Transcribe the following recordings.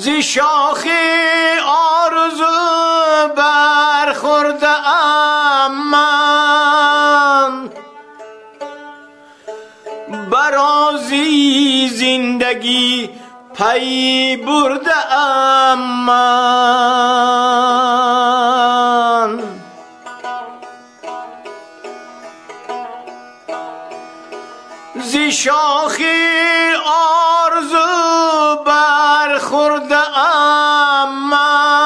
ز شاخ آرزو برخورده ام من، برازی زندگی پی برده ام من. ز شاخ آرزو برخورده ام من،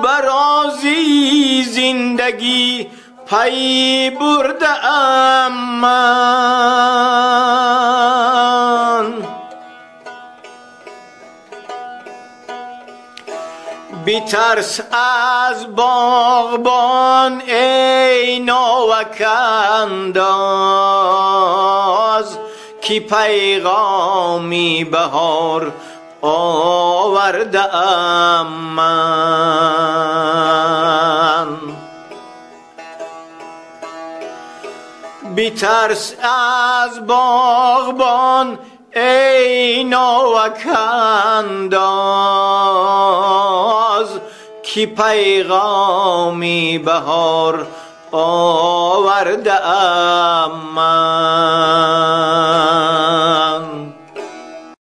برازی زندگی پی برده ام من. بی‌ترس از باغبان ای ناوک انداز، که پیغامی بهار آورده ام من. بی‌ترس از باغبان ای ناوک انداز، که پیغامی بهار آورده ام من.